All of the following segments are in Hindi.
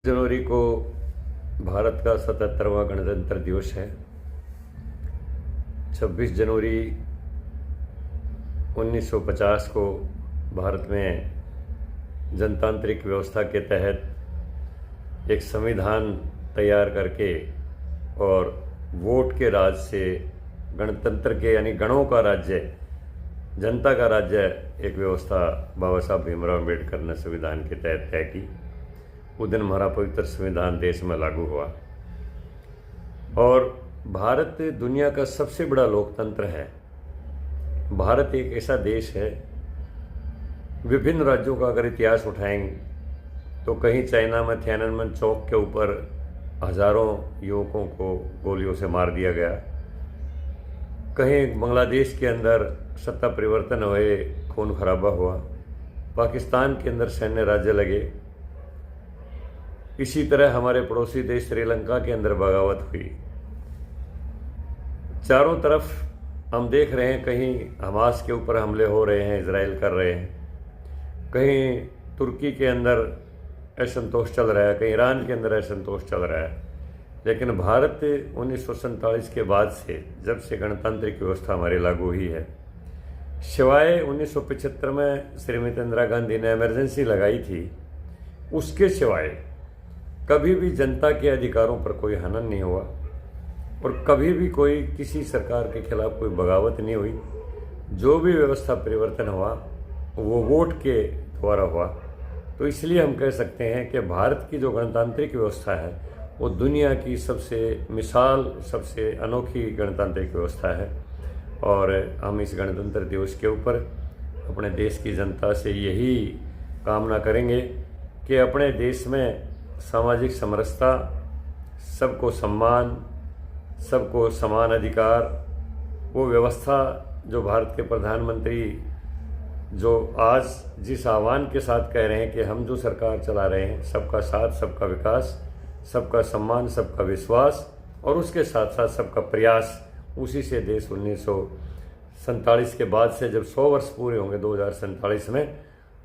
जनवरी को भारत का 77वां गणतंत्र दिवस है। 26 जनवरी 1950 को भारत में जनतांत्रिक व्यवस्था के तहत एक संविधान तैयार करके और वोट के राज से गणतंत्र के यानी गणों का राज्य, जनता का राज्य एक व्यवस्था बाबा साहब भीमराव अम्बेडकर ने संविधान के तहत तय की। उस दिन हमारा पवित्र संविधान देश में लागू हुआ और भारत दुनिया का सबसे बड़ा लोकतंत्र है। भारत एक ऐसा देश है, विभिन्न राज्यों का अगर इतिहास उठाएंगे तो कहीं चाइना में थियाननमेन चौक के ऊपर हजारों युवकों को गोलियों से मार दिया गया, कहीं बांग्लादेश के अंदर सत्ता परिवर्तन हुए, खून खराबा हुआ, पाकिस्तान के अंदर सैन्य राज्य लगे, इसी तरह हमारे पड़ोसी देश श्रीलंका के अंदर बगावत हुई। चारों तरफ हम देख रहे हैं, कहीं हमास के ऊपर हमले हो रहे हैं, इजराइल कर रहे हैं, कहीं तुर्की के अंदर असंतोष चल रहा है, कहीं ईरान के अंदर असंतोष चल रहा है। लेकिन भारत 1947 के बाद से, जब से गणतांत्रिक व्यवस्था हमारी लागू हुई है, सिवाय 1975 में श्रीमती इंदिरा गांधी ने इमरजेंसी लगाई थी, उसके सिवाय कभी भी जनता के अधिकारों पर कोई हनन नहीं हुआ और कभी भी कोई किसी सरकार के खिलाफ कोई बगावत नहीं हुई। जो भी व्यवस्था परिवर्तन हुआ वो वोट के द्वारा हुआ। तो इसलिए हम कह सकते हैं कि भारत की जो गणतांत्रिक व्यवस्था है वो दुनिया की सबसे मिसाल, सबसे अनोखी गणतांत्रिक व्यवस्था है। और हम इस गणतंत्र दिवस के ऊपर अपने देश की जनता से यही कामना करेंगे कि अपने देश में सामाजिक समरसता, सबको सम्मान, सबको समान अधिकार, वो व्यवस्था जो भारत के प्रधानमंत्री जो आज जिस आह्वान के साथ कह रहे हैं कि हम जो सरकार चला रहे हैं, सबका साथ, सबका विकास, सबका सम्मान, सबका विश्वास और उसके साथ साथ सबका प्रयास, उसी से देश 1947 के बाद से जब 100 वर्ष पूरे होंगे 2047 में,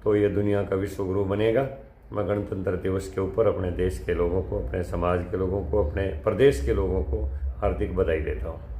तो ये दुनिया का विश्व गुरु बनेगा। मैं गणतंत्र दिवस के ऊपर अपने देश के लोगों को, अपने समाज के लोगों को, अपने प्रदेश के लोगों को हार्दिक बधाई देता हूँ।